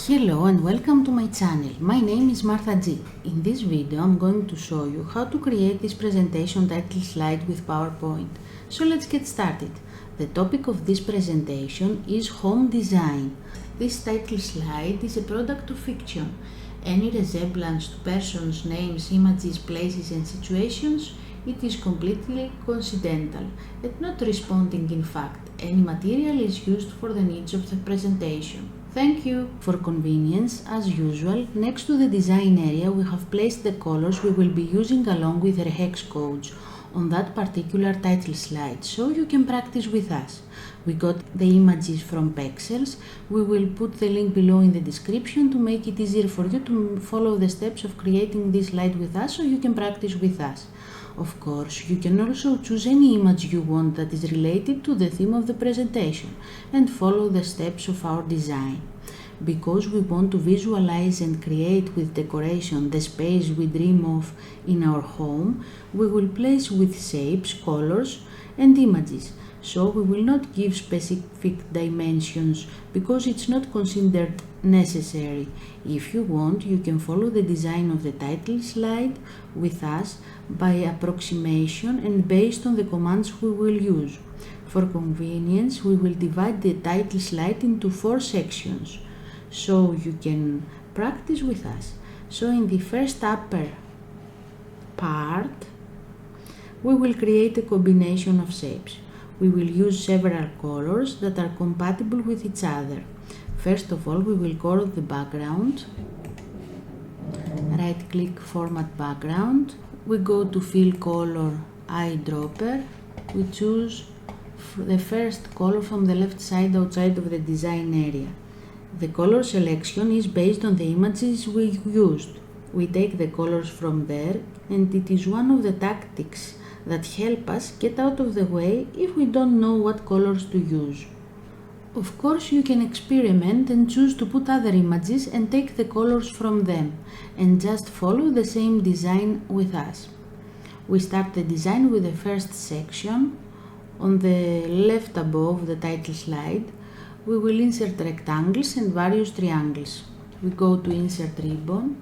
Hello and welcome to my channel. My name is Martha G. In this video I'm going to show you how to create this presentation title slide with PowerPoint. So let's get started. The topic of this presentation is home design. This title slide is a product of fiction. Any resemblance to persons, names, images, places and situations, it is completely coincidental and not responding in fact. Any material is used for the needs of the presentation. Thank you. For convenience, as usual, next to the design area we have placed the colors we will be using along with their hex codes on that particular title slide, so you can practice with us. We got the images from Pexels. We will put the link below in the description to make it easier for you to follow the steps of creating this slide with us so you can practice with us. Of course, you can also choose any image you want that is related to the theme of the presentation and follow the steps of our design. Because we want to visualize and create with decoration the space we dream of in our home, we will place with shapes, colors and images. So we will not give specific dimensions because it's not considered necessary. If you want, you can follow the design of the title slide with us by approximation and based on the commands we will use. For convenience, we will divide the title slide into 4 sections so you can practice with us. So in the first upper part, we will create a combination of shapes. We will use several colors that are compatible with each other. First of all, we will color the background. Right click Format Background. We go to Fill Color Eyedropper. We choose the first color from the left side outside of the design area. The color selection is based on the images we used. We take the colors from there, and it is one of the tactics that help us get out of the way if we don't know what colors to use. Of course, you can experiment and choose to put other images and take the colors from them and just follow the same design with us. We start the design with the first section. On the left above the title slide, we will insert rectangles and various triangles. We go to Insert Ribbon.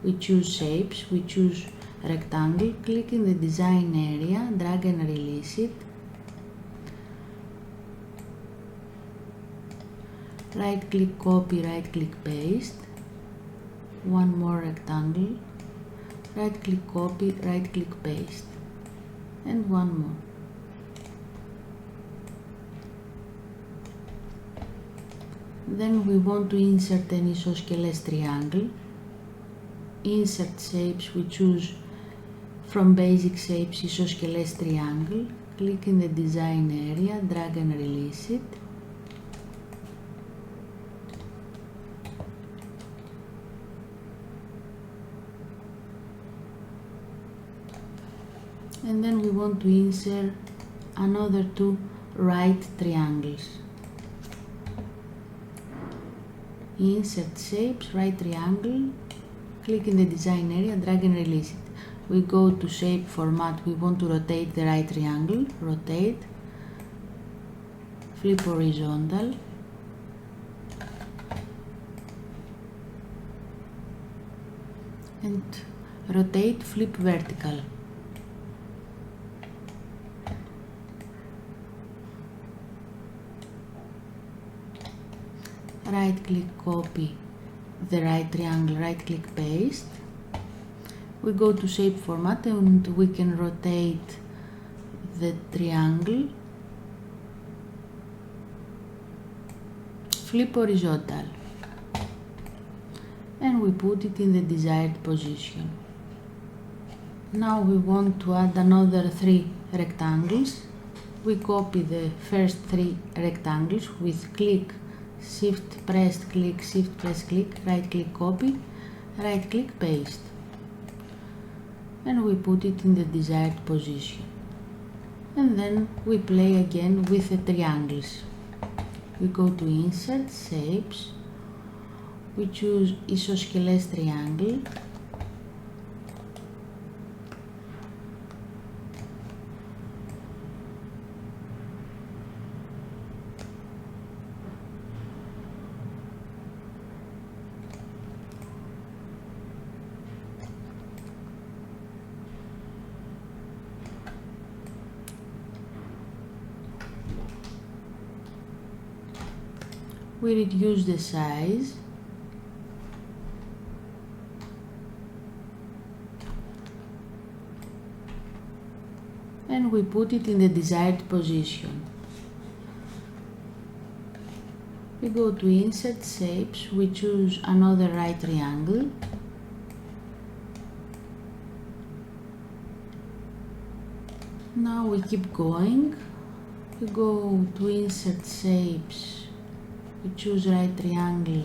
We choose Shapes. We choose Rectangle. Click in the design area, drag and release it. Right click Copy, right click Paste. One more rectangle. Right click Copy, right click Paste. And one more. Then we want to insert an isosceles triangle. Insert Shapes, we choose from Basic Shapes Isosceles Triangle. Click in the design area, drag and release it. And then we want to insert another 2 right triangles. Insert Shapes, right triangle. Click in the design area, drag and release it. We go to Shape Format, we want to rotate the right triangle. Rotate. Flip horizontal. And rotate, flip vertical. Right click Copy the right triangle, right click Paste. We go to Shape Format and we can rotate the triangle. Flip horizontal. And we put it in the desired position. Now we want to add another 3 rectangles. We copy the first 3 rectangles with click, Shift pressed click, Shift press click, right click Copy, right click Paste. And we put it in the desired position. And then we play again with the triangles. We go to Insert, Shapes. We choose Isosceles Triangle. We reduce the size. And we put it in the desired position. We go to Insert Shapes, we choose another right triangle. Now we keep going. We go to Insert Shapes, we choose right triangle.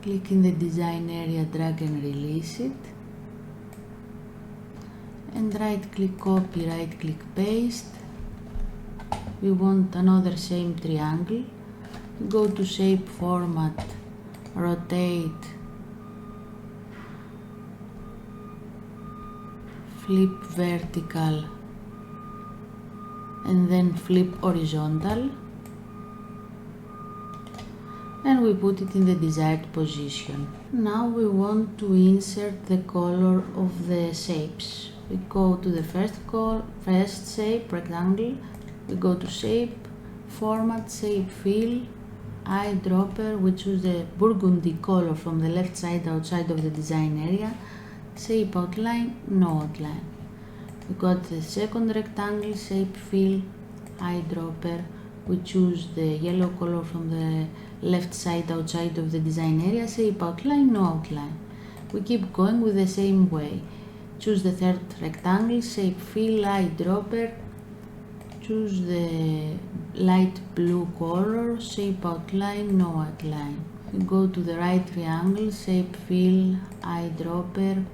Click in the design area, drag and release it. And right click copy, right click paste. We want another same triangle. Go to shape format, rotate, flip vertical, and then flip horizontal. And we put it in the desired position. Now we want to insert the color of the shapes. We go to the first shape, rectangle. We go to shape, format, shape fill, eyedropper. We choose the burgundy color from the left side outside of the design area. Shape outline, no outline. We got the second rectangle, shape fill, eyedropper. We choose the yellow color from the left side outside of the design area. Shape outline, no outline. We keep going with the same way. Choose the third rectangle, shape fill, eyedropper. Choose the light blue color, shape outline, no outline. We go to the right triangle, shape fill, eyedropper.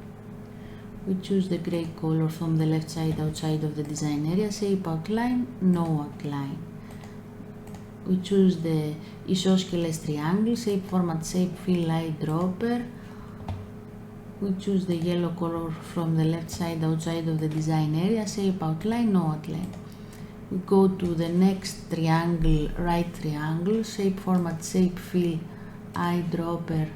We choose the gray color from the left side outside of the design area, shape outline, no outline. We choose the isosceles triangle, shape format, shape fill, eyedropper. We choose the yellow color from the left side outside of the design area, shape outline, no outline. We go to the next triangle, right triangle, shape format, shape fill, eyedropper.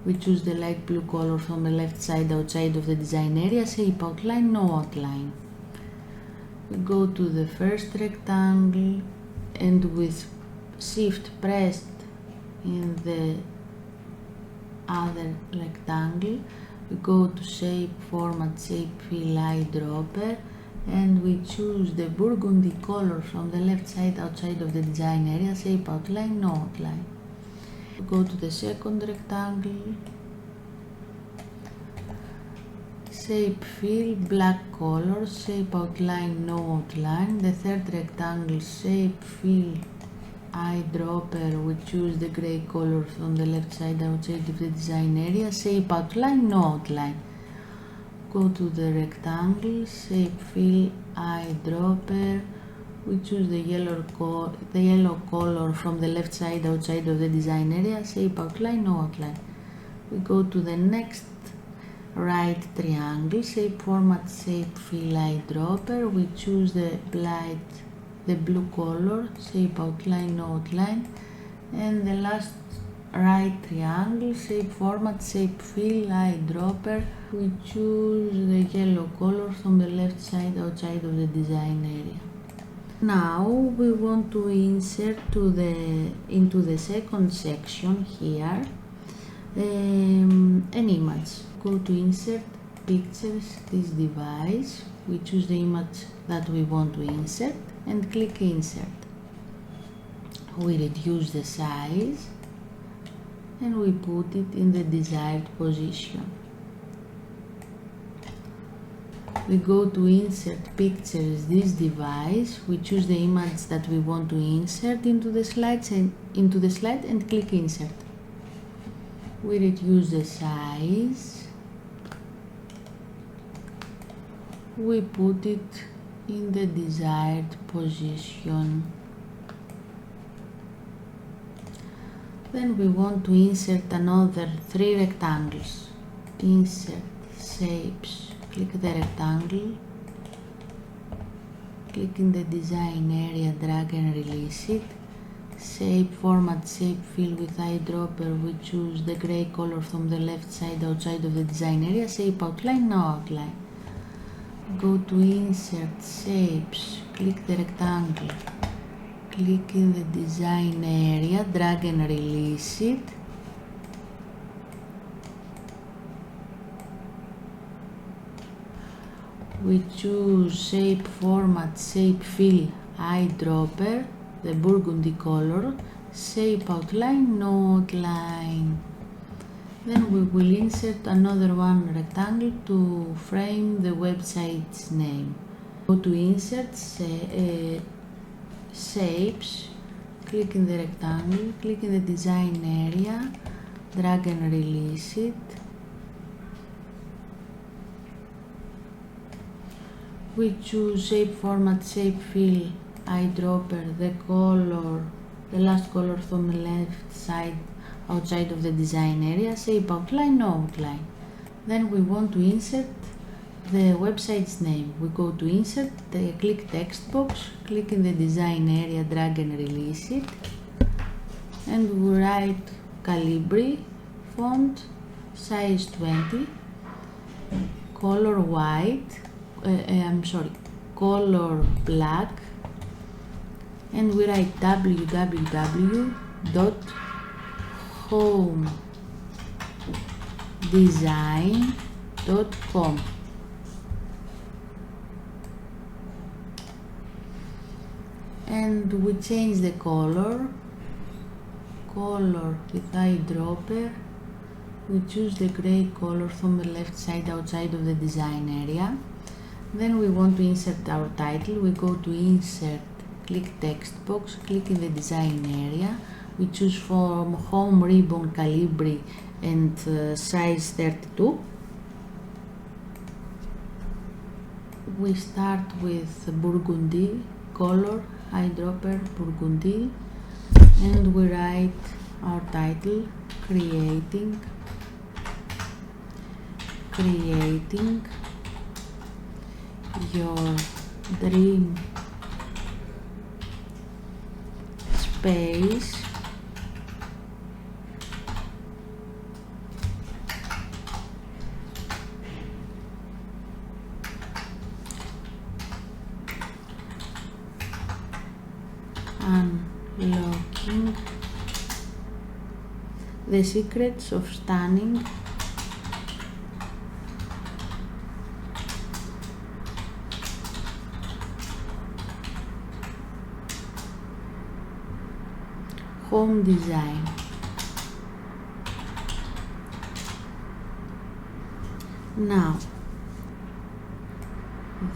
We choose the light blue color from the left side outside of the design area, shape outline, no outline. We go to the first rectangle and with shift pressed in the other rectangle, we go to shape format, shape fill, eyedropper. And we choose the burgundy color from the left side outside of the design area, shape outline, no outline. We go to the second rectangle, shape fill, black color, shape outline, no outline. The third rectangle, shape fill, eyedropper. We choose the gray color from the left side outside of the design area, shape outline, no outline. Go to the rectangle, shape fill, eyedropper. We choose the yellow color from the left side outside of the design area, shape outline, no outline. We go to the next right triangle, shape format, shape fill, eyedropper. We choose the blue color, shape outline, no outline. And the last right triangle, shape format, shape fill, eyedropper. We choose the yellow color from the left side outside of the design area. Now we want to insert into the second section here an image. Go to Insert, Pictures, this device. We choose the image that we want to insert and click Insert. We reduce the size and we put it in the desired position. We go to Insert, Pictures, this device. We choose the image that we want to insert into the slide and click Insert. We reduce the size. We put it in the desired position. Then we want to insert another 3 rectangles. Insert, Shapes, click the rectangle, click in the design area, drag and release it. Shape format, shape fill with eyedropper. We choose the gray color from the left side outside of the design area, shape outline, no outline. Go to Insert, Shapes, click the rectangle, click in the design area, drag and release it. We choose shape format, shape fill, eyedropper, the burgundy color, shape outline, no outline. Then we will insert another one rectangle to frame the website's name. Go to insert, shapes, click in the rectangle, click in the design area, drag and release it. We choose shape format, shape fill, eyedropper, the color, the last color from the left side outside of the design area, shape outline, no outline. Then we want to insert the website's name. We go to insert, click text box, click in the design area, drag and release it, and we write Calibri, font, size 20, color white, color black, and we write www.homedesign.com. And we change the color with eyedropper. We choose the gray color from the left side outside of the design area. Then we want to insert our title. We go to insert, click text box, click in the design area. We choose from home ribbon Calibri and size 32. We start with burgundy color, eyedropper burgundy, and we write our title, creating your dream space unlocking the secrets of stunning home design. Now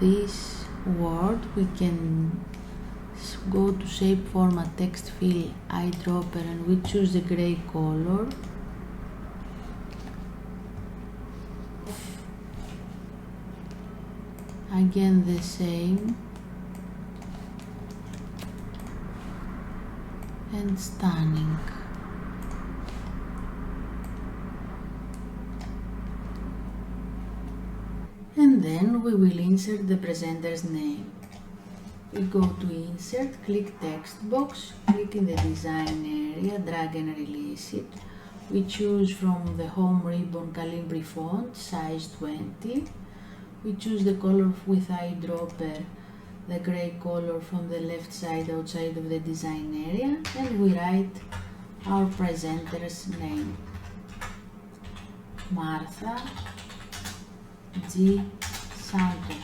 this word we can go to shape format, text fill, eyedropper, and we choose the gray color. Again the same, and stunning. And then we will insert the presenter's name. We go to insert, click text box, click in the design area, drag and release it. We choose from the home ribbon Calibri font, size 20. We choose the color with eyedropper, the gray color from the left side outside of the design area, and we write our presenter's name, Martha G. Santos.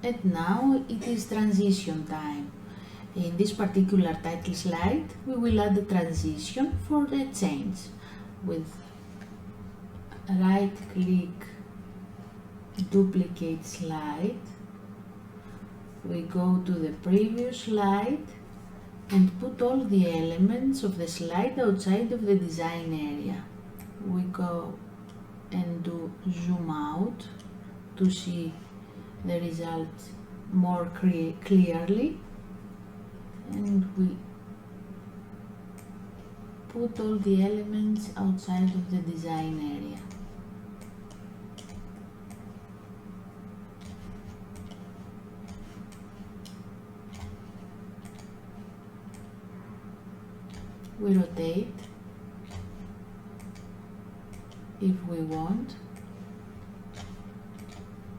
And now it is transition time. In this particular title slide, we will add a transition for a change. With right click, duplicate slide, we go to the previous slide and put all the elements of the slide outside of the design area. We go and do zoom out to see the result more clearly, and we put all the elements outside of the design area. We rotate if we want.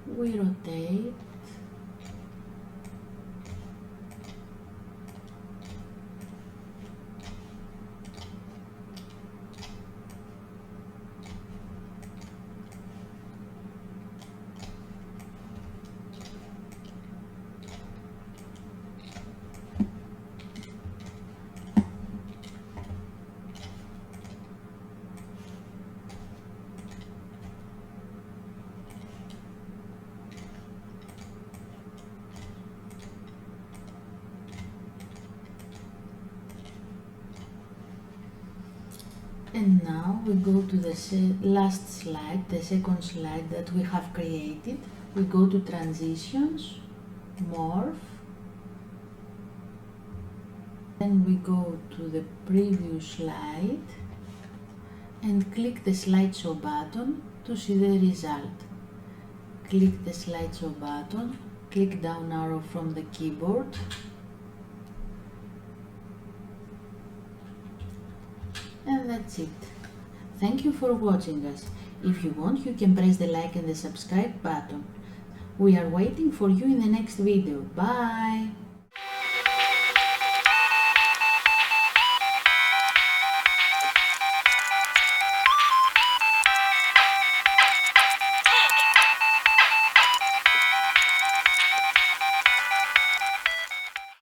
We rotate And now we go to the last slide, the second slide that we have created. We go to transitions, morph, then we go to the previous slide and click the slideshow button to see the result. Click the slideshow button, click down arrow from the keyboard, and that's it. Thank you for watching us. If you want, you can press the like and the subscribe button. We are waiting for you in the next video. Bye!